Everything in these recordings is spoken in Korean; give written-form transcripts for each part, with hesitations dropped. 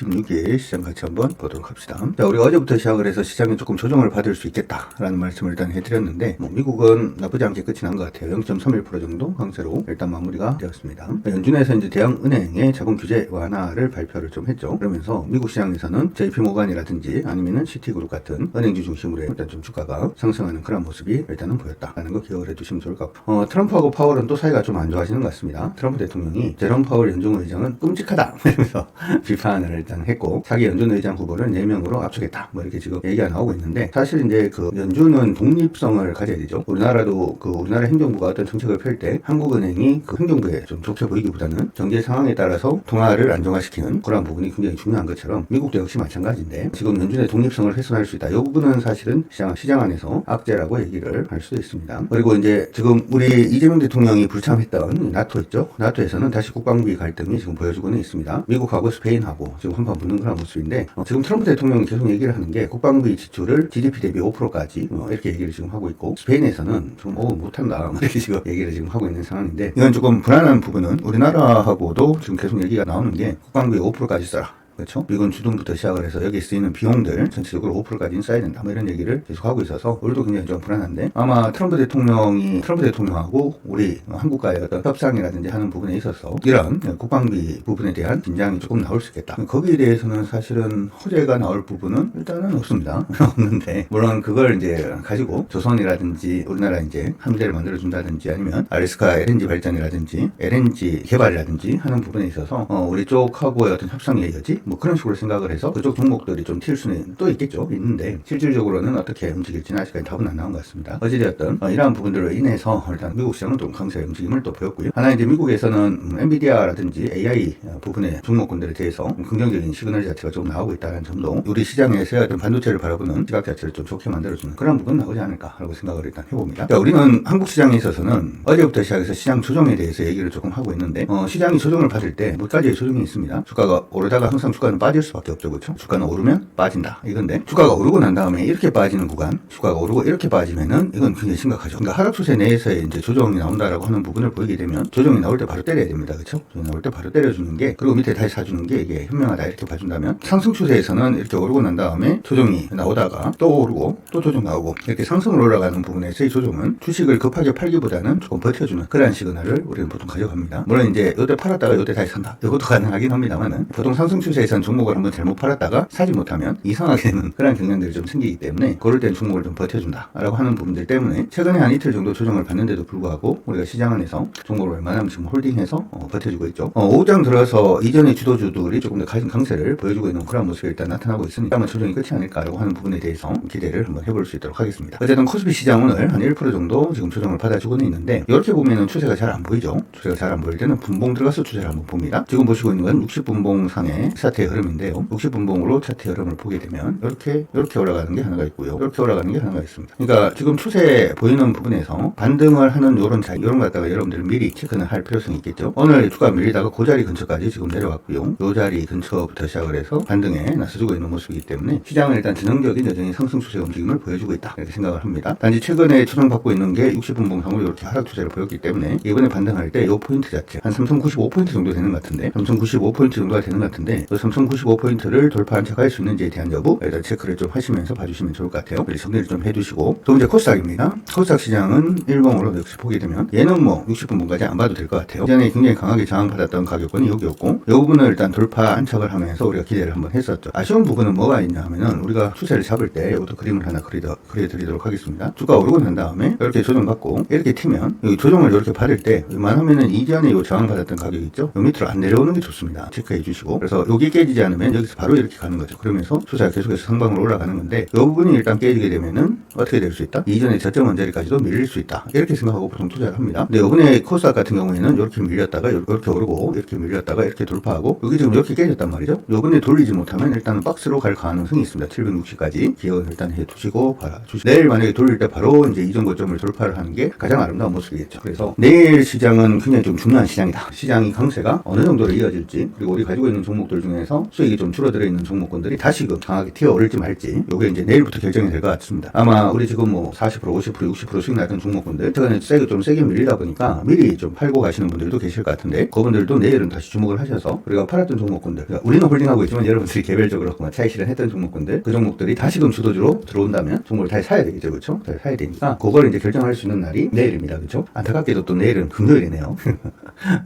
16일 시장 같이 한번 보도록 합시다. 자, 우리가 어제부터 시작을 해서 시장이 조금 조정을 받을 수 있겠다라는 말씀을 일단 해드렸는데, 미국은 나쁘지 않게 끝이 난 것 같아요. 0.31% 정도 강세로 일단 마무리가 되었습니다. 연준에서 이제 대형은행의 자본 규제 완화를 발표를 좀 했죠. 그러면서 미국 시장에서는 JP모간이라든지 아니면은 시티그룹 같은 은행주 중심으로 일단 좀 주가가 상승하는 그런 모습이 일단은 보였다라는 거 기억을 해두시면 좋을 것 같고, 트럼프하고 파월은 또 사이가 좀 안 좋아지는 것 같습니다. 트럼프 대통령이 제롬 파월 연준 의장은 끔찍하다 이러면서 비판을 일단 했고, 자기 연준 의장 후보를 4명으로 압축했다 뭐 이렇게 지금 얘기가 나오고 있는데, 사실 이제 그 연준은 독립성을 가져야 되죠. 우리나라도 그 우리나라 행정부가 어떤 정책을 펼 때 한국은행이 그 행정부에 좀 좋게 보이기보다는 경제 상황에 따라서 통화를 안정화시키는 그런 부분이 굉장히 중요한 것처럼 미국도 역시 마찬가지인데, 지금 연준의 독립성을 훼손할 수 있다. 이 부분은 사실은 시장 안에서 악재라고 얘기를 할 수도 있습니다. 그리고 이제 지금 우리 이재명 대통령이 불참했던 나토 있죠. 나토에서는 다시 국방비 갈등이 지금 보여주고는 있습니다. 미국하고 스페인하고 지금 한판 붙는 그런 모습인데, 지금 트럼프 대통령이 계속 얘기를 하는 게 국방비 지출을 GDP 대비 5%까지 이렇게 얘기를 지금 하고 있고, 스페인에서는 좀 못한다 이렇게 지금 얘기를 지금 하고 있는 상황인데, 이건 조금 불안한 부분은 우리나라하고도 지금 계속 얘기가 나오는 게 국방비 5%까지 써라. 그렇죠? 미군 주둔부터 시작을 해서 여기 쓰이는 비용들 전체적으로 5%까지는 써야 된다. 뭐 이런 얘기를 계속 하고 있어서 우리도 굉장히 좀 불안한데, 아마 트럼프 대통령하고 우리 한국과의 어떤 협상이라든지 하는 부분에 있어서 이런 국방비 부분에 대한 긴장이 조금 나올 수 있겠다. 거기에 대해서는 사실은 호재가 나올 부분은 일단은 없습니다. 없는데, 물론 그걸 이제 가지고 조선이라든지 우리나라 이제 함대를 만들어준다든지 아니면 알래스카 LNG 발전이라든지 LNG 개발이라든지 하는 부분에 있어서 우리 쪽하고의 어떤 협상의 여지 뭐 그런 식으로 생각을 해서 그쪽 종목들이 좀 튈 수는 또 있겠죠. 있는데 실질적으로는 어떻게 움직일지는 아직까지 답은 안 나온 것 같습니다. 어찌되었든 이러한 부분들로 인해서 일단 미국 시장은 좀 강세 움직임을 또 보였고요. 하나 이제 미국에서는 엔비디아라든지 AI 부분의 종목군들에 대해서 긍정적인 시그널 자체가 좀 나오고 있다는 점도 우리 시장에서 어떤 반도체를 바라보는 시각 자체를 좀 좋게 만들어주는 그런 부분 나오지 않을까라고 생각을 일단 해봅니다. 자, 우리는 한국 시장에 있어서는 어제부터 시작해서 시장 조정에 대해서 얘기를 조금 하고 있는데, 시장이 조정을 받을 때 몇 가지의 조정이 있습니다. 주가가 오르다가 항상 주가는 빠질 수밖에 없죠. 그렇죠? 주가는 오르면 빠진다. 이건데, 주가가 오르고 난 다음에 이렇게 빠지는 구간, 주가가 오르고 이렇게 빠지면은 이건 굉장히 심각하죠. 그러니까 하락 추세 내에서의 이제 조정이 나온다라고 하는 부분을 보이게 되면 조정이 나올 때 바로 때려야 됩니다. 그렇죠? 조정이 나올 때 바로 때려주는 게, 그리고 밑에 다시 사주는 게 이게 현명하다 이렇게 봐준다면, 상승 추세에서는 이렇게 오르고 난 다음에 조정이 나오다가 또 오르고 또 조정 나오고 이렇게 상승으로 올라가는 부분에서의 조정은 주식을 급하게 팔기보다는 조금 버텨주는 그런 시그널을 우리는 보통 가져갑니다. 물론 이제 요때 팔았다가 요때 다시 산다, 이것도 가능하긴 합니다만은, 보통 상승 추세에서는 종목을 한번 잘못 팔았다가 사지 못하면 이상하게 되는 그런 경향들이 좀 생기기 때문에, 그럴 땐 종목을 좀 버텨준다 라고 하는 부분들 때문에 최근에 한 이틀 정도 조정을 받는데도 불구하고 우리가 시장 안에서 종목을 웬만하면 지금 홀딩해서 버텨주고 있죠. 오후장 들어서 이전의 주도주들이 조금 더 강세를 보여주고 있는 그런 모습이 일단 나타나고 있으니까 아마 조정이 끝이 아닐까라고 하는 부분에 대해서 기대를 한번 해볼 수 있도록 하겠습니다. 어쨌든 코스피 시장 오늘 한 1% 정도 지금 조정을 받아주고는 있는데, 이렇게 보면은 추세가 잘 안 보이죠. 추세가 잘 안 보일 때는 분봉 들어가서 추세를 한번 봅니다. 지금 보시고 있는 건 60분봉 상의 차트의 흐름인데요. 60분봉으로 차트의 흐름을 보게 되면 이렇게 올라가는 게 하나가 있고요. 이렇게 올라가는 게 하나가 있습니다. 그러니까 지금 추세 보이는 부분에서 반등을 하는 요런 거 갖다가 여러분들 미리 체크는 할 필요성이 있겠죠. 오늘 주가 밀리다가 그 자리 근처까지 지금 내려왔고요. 요 자리 근처부터 시작을 해서 반등에 나서주고 있는 모습이기 때문에 시장은 일단 전형적인 여전히 상승 추세 움직임을 보여주고 있다 이렇게 생각을 합니다. 단지 최근에 조정받고 있는 게 60분봉 상으로 이렇게 하락 추세를 보였기 때문에 이번에 반등할 때 요 포인트 자체 한 3095포인트 정도 되는 것 같은데, 3095포인트 정도가 되는 것 같은데, 그 3095포인트를 돌파한 척 할 수 있는지에 대한 여부 일단 체크를 좀 하시면서 봐주시면 좋을 것 같아요. 그래서 정리를 좀 해두시고, 또 이제 코스닥입니다. 코스닥 시장은 일봉으로 역시 보게 되면 얘는 뭐 60분봉까지 안 봐도 될 것 같아요. 예전에 굉장히 강하게 저항받았던 가격권이 여기였고, 이 부분을 일단 돌파한 척을 하면서 우리가 기대를 한번 했었죠. 아쉬운 부분은 뭐가 있냐 하면은, 우리가 추세를 잡을 때 이것도 그림을 하나 그려드리도록 하겠습니다. 주가 오르고 난 다음에 이렇게 조정받고 이렇게 튀면, 여기 조정을 이렇게 받을 때 웬만하면은 이전에 이 저항받았던 가격 있죠? 요 밑으로 안 내려오는 게 좋습니다. 체크해 주시고, 그래서 여기 깨지지 않으면 여기서 바로 이렇게 가는 거죠. 그러면서 추세가 계속해서 상방으로 올라가는 건데, 이 부분이 일단 깨지게 되면은 어떻게 될 수 있다? 이전에 저점 원자리까지도 밀릴 수 있다. 이렇게 생각하고 보통 투자를 합니다. 근데 이번에 코스닥 같은 경우에는 이렇게 밀렸다가 이렇게 오르고, 이렇게 밀렸다가 이렇게 돌파하고, 여기 지금 이렇게 깨졌단 말이죠. 이번에 돌리지 못하면 일단은 박스로 갈 가능성이 있습니다. 760까지 기억을 일단 해 두시고 봐주시고, 내일 만약에 돌릴 때 바로 이제 이전 고점을 돌파를 하는 게 가장 아름다운 모습이겠죠. 그래서 내일 시장은 굉장히 좀 중요한 시장이다. 시장이 강세가 어느 정도로 이어질지, 그리고 우리 가지고 있는 종목들 중에 인해서 수익이 좀 줄어들어 있는 종목군들이 다시금 강하게 튀어오를지 말지 요게 이제 내일부터 결정이 될 것 같습니다. 아마 우리 지금 뭐 40%, 50%, 60% 수익 나던 종목군들 최근에 좀 세게 밀리다 보니까 미리 좀 팔고 가시는 분들도 계실 것 같은데 그분들도 내일은 다시 주목을 하셔서 우리가 팔았던 종목군들, 그러니까 우리는 홀딩하고 있지만 여러분들이 개별적으로 차익 실현했던 종목군들, 그 종목들이 다시금 주도주로 들어온다면 종목을 다시 사야 되겠죠, 그렇죠? 다시 사야 되니까 그걸 이제 결정할 수 있는 날이 내일입니다, 그렇죠? 안타깝게도 또 내일은 금요일이네요.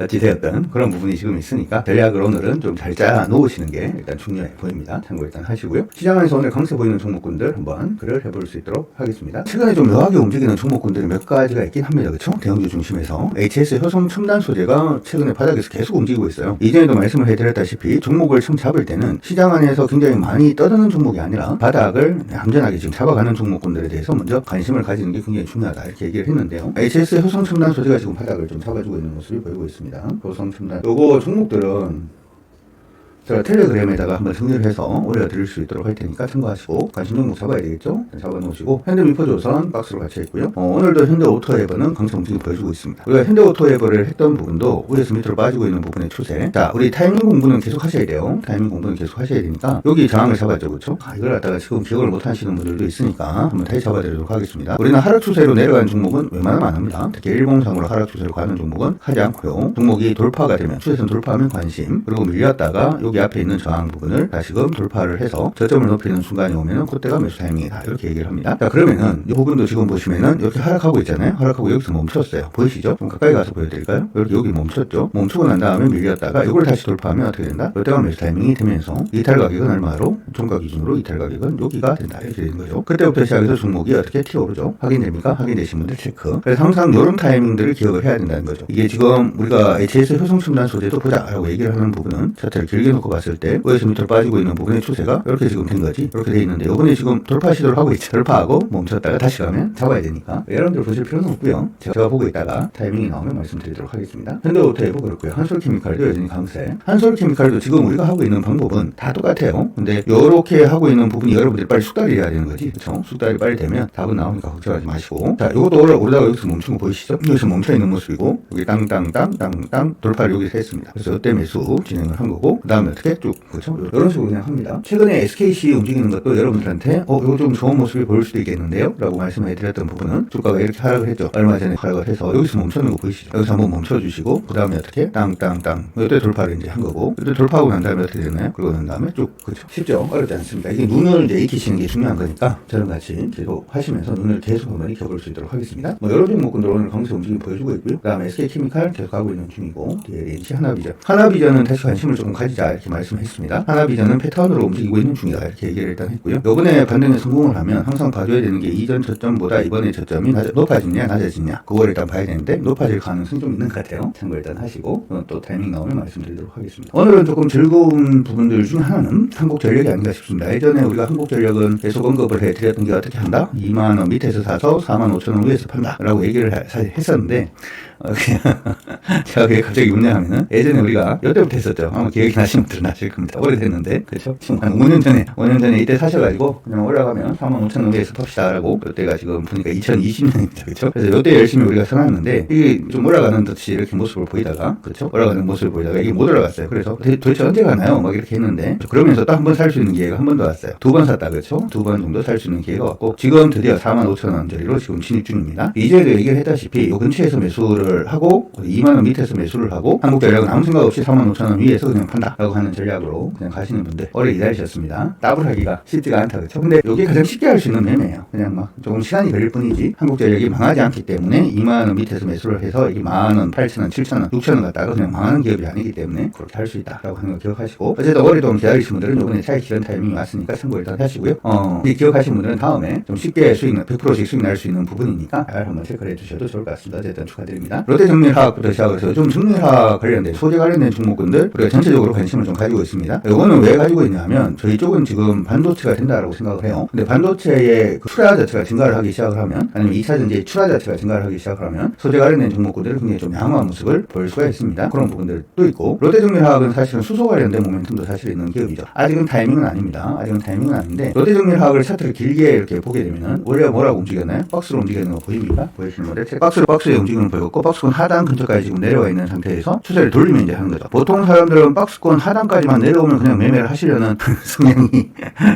지세였던 그런 부분이 지금 있으니까 전략을 오늘은 좀 잘 짜 놓으시는 게 일단 중요해 보입니다. 참고 일단 하시고요. 시장에서 오늘 강세 보이는 종목군들 한번 글을 해볼 수 있도록 하겠습니다. 최근에 좀 묘하게 움직이는 종목군들이 몇 가지가 있긴 합니다, 그렇죠? 대형주 중심에서 HS 효성 첨단 소재가 최근에 바닥에서 계속 움직이고 있어요. 이전에도 말씀을 해드렸다시피 종목을 처음 잡을 때는 시장 안에서 굉장히 많이 떠드는 종목이 아니라 바닥을 얌전하게 지금 잡아가는 종목군들에 대해서 먼저 관심을 가지는 게 굉장히 중요하다 이렇게 얘기를 했는데요. HS 효성 첨단 소재가 지금 바닥을 좀 잡아주고 있는 모습이 보이고 있습니다. 효성 첨단 요거 종목들은 제가 텔레그램에다가 한번 정리를 해서 올려드릴 수 있도록 할 테니까 참고하시고 관심 종목 잡아야 되겠죠? 잡아놓으시고 현대미포조선 박스로 같이 했고요. 오늘도 현대오토에버는 강세 움직임 보여주고 있습니다. 우리가 현대오토에버를 했던 부분도 위에서 밑으로 빠지고 있는 부분의 추세. 자, 우리 타이밍 공부는 계속 하셔야 돼요. 타이밍 공부는 계속 하셔야 되니까 여기 저항을 잡았죠, 그렇죠? 이걸 갖다가 지금 기억을 못 하시는 분들도 있으니까 한번 다시 잡아드리도록 하겠습니다. 우리는 하락 추세로 내려가는 종목은 웬만하면 안 합니다. 특히 일봉상으로 하락 추세로 가는 종목은 하지 않고요. 종목이 돌파가 되면 추세선 돌파하면 관심, 그리고 밀렸다가 여기 앞에 있는 저항 부분을 다시금 돌파를 해서 저점을 높이는 순간이 오면은 그때가 매수 타이밍이다 이렇게 얘기를 합니다. 자, 그러면은 이 부분도 지금 보시면은 이렇게 하락하고 있잖아요. 하락하고 여기서 멈췄어요. 보이시죠? 좀 가까이 가서 보여드릴까요? 이렇게 여기 멈췄죠. 멈추고 난 다음에 밀렸다가 이걸 다시 돌파하면 어떻게 된다? 이때가 매수 타이밍이 되면서 이탈 가격은 얼마로? 종가 기준으로 이탈 가격은 여기가 된다 이렇게 되는 거죠. 그때부터 시작해서 종목이 어떻게 튀어오르죠? 확인됩니까? 확인되신 분들 체크. 그래서 항상 이런 타이밍들을 기억을 해야 된다는 거죠. 이게 지금 우리가 HS 효성 첨단 소재도 보자라고 얘기를 하는 부분은 차트를 길게 놓고 봤을 때 위에서 밑으로 빠지고 있는 부분의 추세가 이렇게 지금 된 거지. 이렇게 돼 있는데 이번에 지금 돌파 시도를 하고 있죠. 돌파하고 멈췄다가 다시 가면 잡아야 되니까 여러분들 보실 필요는 없고요. 제가 보고 있다가 타이밍이 나오면 말씀드리도록 하겠습니다. 현대오토에버 그렇고요. 한솔케미칼도 여전히 강세. 한솔케미칼도 지금 우리가 하고 있는 방법은 다 똑같아요. 근데 이렇게 하고 있는 부분이 여러분들이 빨리 숙달이 돼야 되는 거지. 그렇죠? 숙달이 빨리 되면 답은 나오니까 걱정하지 마시고. 자, 이것도 오르다가 여기서 멈춘 거 보이시죠? 여기서 멈춰 있는 모습이고 여기 땅땅땅 돌파를 여기서 했습니다. 그래서 이때 매수 진행을 한 거고 그 다음에 어떻게 쭉 그렇죠? 이런 식으로 그냥 합니다. 최근에 SKC 움직이는 것도 여러분들한테 이거 좀 좋은 모습이 보일 수도 있겠는데요? 라고 말씀해 드렸던 부분은 주가가 이렇게 하락을 했죠. 얼마 전에 하락을 해서 여기서 멈추는 거 보이시죠? 여기서 한번 멈춰주시고 그 다음에 어떻게 땅땅땅 이때 돌파를 이제 한 거고 이때 돌파하고 난 다음에 어떻게 되나요? 그러고 난 다음에 쭉 그렇죠? 쉽죠? 어렵지 않습니다. 이게 눈을 이제 익히시는 게 중요한 거니까 저랑 같이 계속 하시면서 눈을 계속 한번 익혀볼 수 있도록 하겠습니다. 여러 종목군들 오늘 강세 움직임 보여주고 있고요. 그 다음에 SK케미칼 계속 가고 있는 중이고 DLH 하나비전. 하나비전은 다시 관심을 조금 가지자 이렇게 말씀했습니다. 하나비전은 패턴으로 움직이고 있는 중이다 이렇게 얘기를 일단 했고요. 요번에 반등에 성공을 하면 항상 봐줘야 되는 게 이전 저점보다 이번에 저점이 높아지냐 낮아지냐 그걸 일단 봐야 되는데 높아질 가능성이 좀 있는 것 같아요. 참고 일단 하시고 또 타이밍 나오면 말씀드리도록 하겠습니다. 오늘은 조금 즐거운 부분들 중 하나는 한국전력이 아닌가 싶습니다. 예전에 우리가 한국전력은 계속 언급을 해드렸던 게 어떻게 한다? 2만원 밑에서 사서 45,000원 위에서 판다 라고 얘기를 사실 했었는데 제가 그게 갑자기 운영하면은 예전에 우리가 이때부터 했었죠. 아마 기억이 나시는 분들은 아실 겁니다. 오래됐는데 그렇죠? 지금 한 5년 전에 이때 사셔가지고 그냥 올라가면 45,000원 위에서 팝시다라고 이때가 지금 보니까 2020년입니다. 그렇죠? 그래서 이때 열심히 우리가 써놨는데 이게 좀 올라가는 듯이 이렇게 모습을 보이다가 그렇죠? 올라가는 모습을 보이다가 이게 못 올라갔어요. 그래서 도대체 언제 가나요? 막 이렇게 했는데 그러면서 또 한 번 살 수 있는 기회가 한 번 더 왔어요. 두 번 샀다 그렇죠? 두 번 정도 살 수 있는 기회가 왔고 지금 드디어 45,000원짜리로 지금 진입 중입니다. 이전에도 얘기를 했다시피 이 근처에서 매수를 하고 2만원 밑에서 매수를 하고 한국전력은 아무 생각 없이 45,000원 위에서 그냥 판다라고 하는 전략으로 그냥 가시는 분들 오래 기다리셨습니다. 더블하기가 쉽지가 않다 그렇죠? 근데 이게 가장 쉽게 할 수 있는 매매예요. 그냥 막 조금 시간이 걸릴 뿐이지 한국전력이 망하지 않기 때문에 2만원 밑에서 매수를 해서 이게 10,000원, 8,000원, 7,000원, 6,000원 갔다가 그냥 망하는 기업이 아니기 때문에 그렇게 할 수 있다라고 하는 거 기억하시고 어쨌든 오랫동안 기다리신 분들은 이번에 차익 실현 타이밍이 왔으니까 참고 일단 하시고요. 기억하신 분들은 다음에 좀 쉽게 100%씩 수익 날 수 있는 부분이니까 잘 한번 체크를 해주셔도 좋을 것 같습니다. 어쨌든 축하드립니다. 롯데정밀화학부터 시작을 해서 좀 정밀화 관련된 소재 관련된 종목군들 우리가 전체적으로 관심을 좀 가지고 있습니다. 이거는 왜 가지고 있냐면 저희 쪽은 지금 반도체가 된다라고 생각을 해요. 근데 반도체의 그 출하 자체가 증가를 하기 시작을 하면 아니면 2차전지의 출하 자체가 증가를 하기 시작을 하면 소재 관련된 종목군들은 굉장히 좀 양호한 모습을 보일 수가 있습니다. 그런 부분들도 있고 롯데정밀화학은 사실은 수소 관련된 모멘텀도 사실 있는 기업이죠. 아직은 타이밍은 아닙니다. 아직은 타이밍은 아닌데 롯데정밀화학을 차트를 길게 이렇게 보게 되면은 원래 뭐라고 움직였나요? 박스로 움직이는 거 보입니까? 보이시는 거데 박스에 움직이는 거 보였고 박스권 하단 근처까지 지금 내려와 있는 상태에서 추세를 돌리면 이제 하는 거죠. 보통 사람들은 박스권 하단까지만 내려오면 그냥 매매를 하시려는 성향이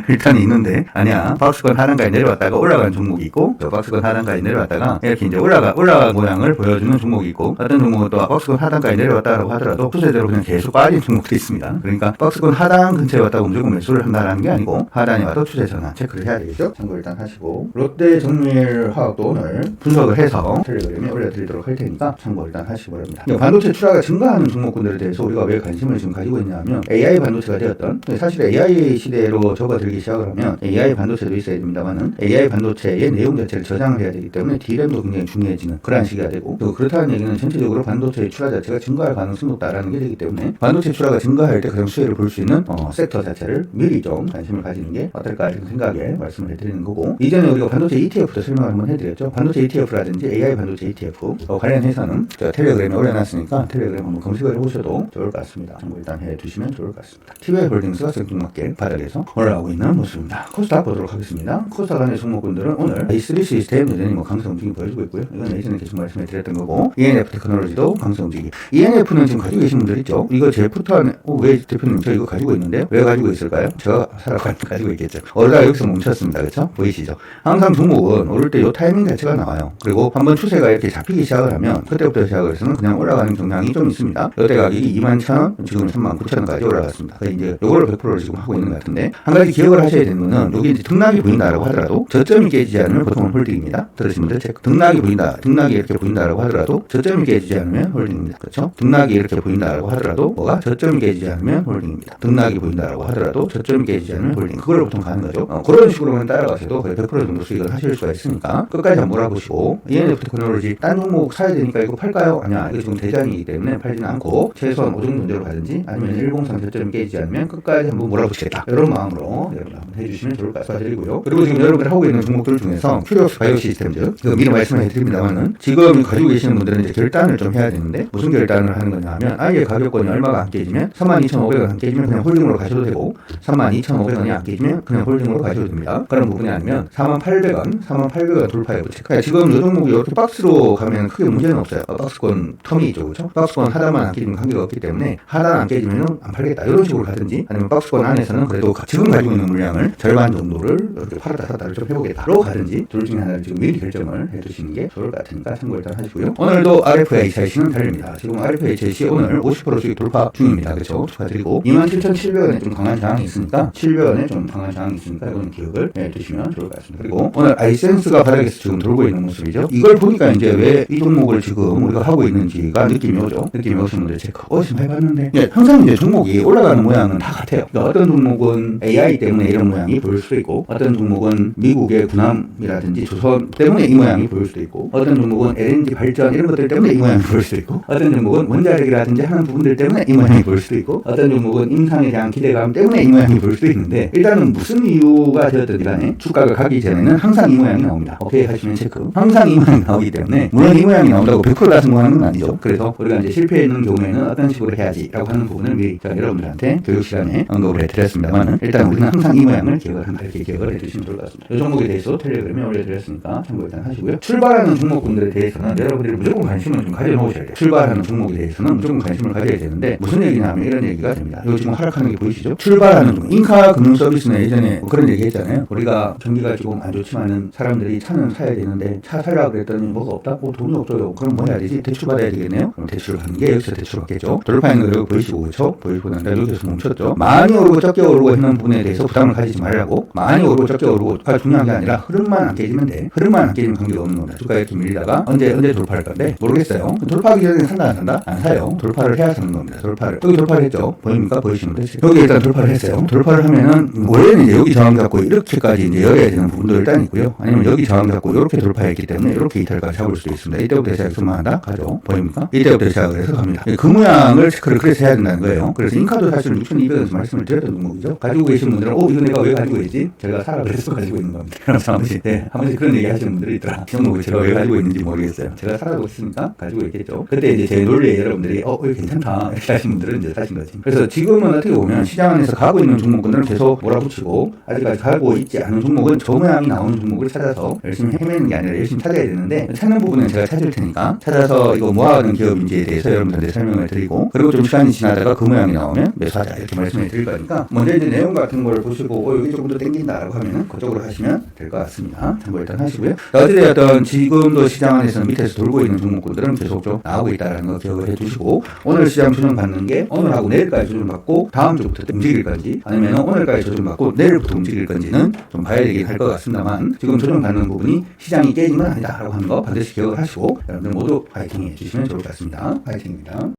일단 있는데, 아니야. 박스권 하단까지 내려왔다가 올라간 종목이 있고, 또 박스권 하단까지 내려왔다가 이렇게 이제 올라간 모양을 보여주는 종목이 있고, 어떤 종목은 또 박스권 하단까지 내려왔다라고 하더라도 추세대로 그냥 계속 빠진 종목도 있습니다. 그러니까 박스권 하단 근처에 왔다고 무조건 매수를 한다는 게 아니고, 하단에 와도 추세 전환 체크를 해야 되겠죠. 참고 일단 하시고, 롯데 정밀 화학도 오늘 분석을 해서 텔레그램에 올려드리도록 할 테니까 참고 일단 하시기 바랍니다. 반도체 출하가 증가하는 종목군들에 대해서 우리가 왜 관심을 지금 가지고 있냐면, AI 반도체가 되었던, 사실 AI 시대로 접어들기 시작을 하면 AI 반도체도 있어야 됩니다만은 AI 반도체의 내용 자체를 저장을 해야 되기 때문에 D램도 굉장히 중요해지는 그러한 시기가 되고, 또 그렇다는 얘기는 전체적으로 반도체의 출하 자체가 증가할 가능성이 높다라는 게 되기 때문에 반도체 출하가 증가할 때 가장 수혜를 볼 수 있는 섹터 자체를 미리 좀 관심을 가지는 게 어떨까 이런 생각에 말씀을 해드리는 거고, 이전에 우리가 반도체 ETF도 설명을 한번 해드렸죠. 반도체 ETF라든지 AI 반도체 ETF 관련해서는 제가 텔레그램에 올려놨으니까 텔레그램 한번 검색을 해보셔도 좋을 것 같습니다. 참고 일단 해두시면 좋을 것 같습니다. TV홀딩스가 생뚱맞게 바닥에서 올라가고 있는 모습입니다. 코스닥 보도록 하겠습니다. 코스닥 안의 종목군들은 오늘 A3 시스템 여전히 강세 움직임 보여주고 있고요. 이건 예전에 계속 말씀해 드렸던 거고, ENF 테크놀로지도 강세 움직임. ENF는 지금 가지고 계신 분들 있죠? 이거 제 포트 안에 왜 대표님 저 이거 가지고 있는데요? 왜 가지고 있을까요? 제가 살아가면 가지고 있겠죠. 오르다가 여기서 멈췄습니다. 그렇죠? 보이시죠? 항상 종목은 오를 때 이 타이밍 자체가 나와요. 그리고 한번 추세가 이렇게 잡히기 시작을 하면 그때부터 시작을 해서는 그냥 올라가는 경향이 좀 있습니다. 여대 가격이 21,000원, 지금 39,000원까지 올라갔습니다. 그래서 이제 요거를 100%를 지금 하고 있는 것 같은데, 한 가지 기억을 하셔야 되는 거는, 여기 이제 등락이 보인다라고 하더라도 저점이 깨지지 않으면 보통은 홀딩입니다. 들으신 분들 체크. 등락이 보인다, 등락이 이렇게 보인다라고 하더라도 저점이 깨지지 않으면 홀딩입니다. 그렇죠? 등락이 이렇게 보인다라고 하더라도 뭐가 저점이 깨지지 않으면 홀딩입니다. 등락이 보인다라고 하더라도 저점이 깨지지 않으면 홀딩. 그걸 보통 가는 거죠. 그런 식으로만 따라가셔도 거의 100% 정도 수익을 하실 수가 있으니까 끝까지 한번 몰아보시고, ENF 테크놀로지 딴 종목 사야 되니까 이거 팔까요? 아니야, 이거 지금 대장이기 때문에 팔지는 않고 최소한 5 정도대로 가든지, 아니면 103 저점이 깨지지 않으면 끝까지 한번 몰아보시겠다, 이런 마음으로 여러분 한번 해주시면 좋을 것 같아드리고요. 그리고 지금 여러분들 하고 있는 종목들 중에서 큐리오스 바이오 시스템즈, 미리 말씀을 해드립니다만은 지금 가지고 계시는 분들은 이제 결단을 좀 해야 되는데, 무슨 결단을 하는 거냐 하면, 아예 가격권이 얼마가 안 깨지면 32,500원 안 깨지면 그냥 홀딩으로 가셔도 되고, 32,500원이 안 깨지면 그냥 홀딩으로 가셔도 됩니다. 그런 부분이 아니면 48,000원 돌파해 보세요. 그러니까 지금 이 종목이 이렇게 박스로 가면 크게 문제는 없어요. 박스권 텀이 있죠, 그렇죠? 박스권 하단만 안 깨지면 관계가 없기 때문에 하단 안 깨지면 안 팔겠다, 이런 식으로 가든지, 아니면 박스권 안에서는 그래도 지금 가지고 있는 물량을 절반 정도를 이렇게 팔았다 샀다를 좀 해보겠다로 가든지, 둘 중에 하나를 지금 미리 결정을 해두시는 게 좋을 것 같으니까 참고 일단 하시고요. 오늘도 RFA 차이시는 달립니다. 지금 RFA 차이시 오늘 50% 수익 돌파 중입니다. 그렇죠? 축하드리고, 27,700원에 좀 강한 저항이 있으니까, 700원에 좀 강한 저항이 있으니까 이건 기억을 해두시면 좋을 것 같습니다. 그리고 오늘 아이센스가 바닥에서 지금 돌고 있는 모습이죠. 이걸 보니까 이제 왜 이 종목을 지금 우리가 하고 있는지가 느낌이 오죠. 느낌이 오시는 분들 체크. 지금 해봤는데, 항상 이제 종목이 올라가는 모양은 다 같아요. 그러니까 어떤 종목은 AI 때문에 이런 모양이 보일 수도 있고, 어떤 종목은 미국의 군함이라든지 조선 때문에 이 모양이 보일 수도 있고, 어떤 종목은 LNG 발전 이런 것들 때문에 이 모양이 보일 수도 있고, 어떤 종목은 원자력이라든지 하는 부분들 때문에 이 모양이 보일 수도 있고, 어떤 종목은 임상에 대한 기대감 때문에 이 모양이 보일 수도 있는데, 일단은 무슨 이유가 되었든 간에 주가가 가기 전에는 항상 이 모양이 나옵니다. 오케이 하시면 체크. 항상 이 모양이 나오기 때문에, 물론 이 모양이 나온다고 100% 성공하는 건 아니죠. 그래서 우리가 이제 실패했는 경우에는 어떤 식으로 해야지라고 하는 부분을 미리 여러분들한테 교육 시간에 언급을 해드렸습니다만은, 일단 우리는 항상 이 모양을 기억을 한다, 이렇게 기억을 해주시면 좋을 것 같습니다. 이 종목에 대해서 텔레그램에 올려드렸으니까 참고 일단 하시고요. 출발하는 종목군들에 대해서는 여러분들이 무조건 관심을 좀 가져놓으셔야 돼요. 출발하는 종목에 대해서는 무조건 관심을 가져야 되는데, 무슨 얘기냐면 이런 얘기가 됩니다. 이거 지금 하락하는 게 보이시죠? 출발하는 종목. 인카 금융 서비스는 예전에 뭐 그런 얘기 했잖아요. 우리가 경기가 조금 안 좋지만은 사람들이 차는 사야 되는데, 차 살라고 그랬더니 뭐가 없다? 돈이 없어요. 그럼 뭐 해야 되지? 대출 받아야 되겠네요? 그럼 대출을 하는 게 여기서 대출 받겠죠. 돌파하는 거 보이시고, 그렇죠? 보이시고 난 다음에 여기서 멈췄죠. 많이 오르고 적게 오르고 했는 부분에 대해서 부담을 가지지 말라고. 많이 오르고 적게 오르고가 중요한 게 아니라 흐름만 안 깨지면 돼. 흐름만 안 깨지면 관계가 없는 겁니다. 주가 이렇게 밀리다가 언제 돌파할 건데 모르겠어요. 돌파하기 전에 산다 안 산다? 안 사요. 돌파를 해야 사는 겁니다. 돌파를. 여기 돌파를 했죠. 보입니까? 보이시면 되죠. 여기 일단 돌파를 했어요. 돌파를 하면은 원래는 이제 여기 저항 잡고 이렇게까지 이제 열어야 되는 부분도 일단 있고요. 아니면 여기 저항 잡고 이렇게 돌파했기 때문에 이렇게 이탈까지 잡을 수도 있습니다. 이때부터 시작해서 한다? 가죠. 보입니까? 이때부터 시작을 해서 갑니다. 그 모양을 체크를 그래서 해야 된다는 거예요. 그래서 인카도 사실 6,200원에서 말씀을 드렸던 종목이죠. 가지고 계신 분들은 이거 내가 왜 가지고 있지? 제가 사라 그래서 가지고 있는 겁니다. 그래서 한 번씩 그런 얘기 하시는 분들이 있더라. 이 종목을 제가 왜 가지고 있는지 모르겠어요. 제가 사라고 있으니까 가지고 있겠죠. 그때 이제 제 논리에 여러분들이 이거 괜찮다 이렇게 하신 분들은 이제 사신 거지. 그래서 지금은 어떻게 보면 시장 안에서 가고 있는 종목들은 계속 몰아붙이고, 아직까지 가고 있지 않은 종목은 저 모양이 나오는 종목을 찾아서 열심히 헤매는 게 아니라 열심히 찾아야 되는데, 찾는 부분은 제가 찾을 테니까 있으니까 찾아서 이거 뭐하는 기업인지에 대해서 여러분들한테 설명을 드리고, 그리고 좀 시간이 지나다가 그 모양이 나오면 매수하자 이렇게 말씀을 드릴 거니까 먼저 이제 내용 같은 걸 보시고 여기 조금 더 땡긴다라고 하면은 그쪽으로 하시면 될 것 같습니다. 참고 일단 하시고요. 어찌되었든 지금도 시장 안에서는 밑에서 돌고 있는 종목군들은 계속 좀 나오고 있다는 거 기억을 해두시고, 오늘 시장 조정받는 게 오늘하고 내일까지 조정받고 다음 주부터 움직일 건지, 아니면 오늘까지 조정받고 내일부터 움직일 건지는 좀 봐야 되긴 할 것 같습니다만, 지금 조정받는 부분이 시장이 깨진 건 아니다라고 하는 거 반드시 기억을 하시고 여러분들 모두 파이팅 해주시면 좋을 것 같습니다. 파이팅입니다.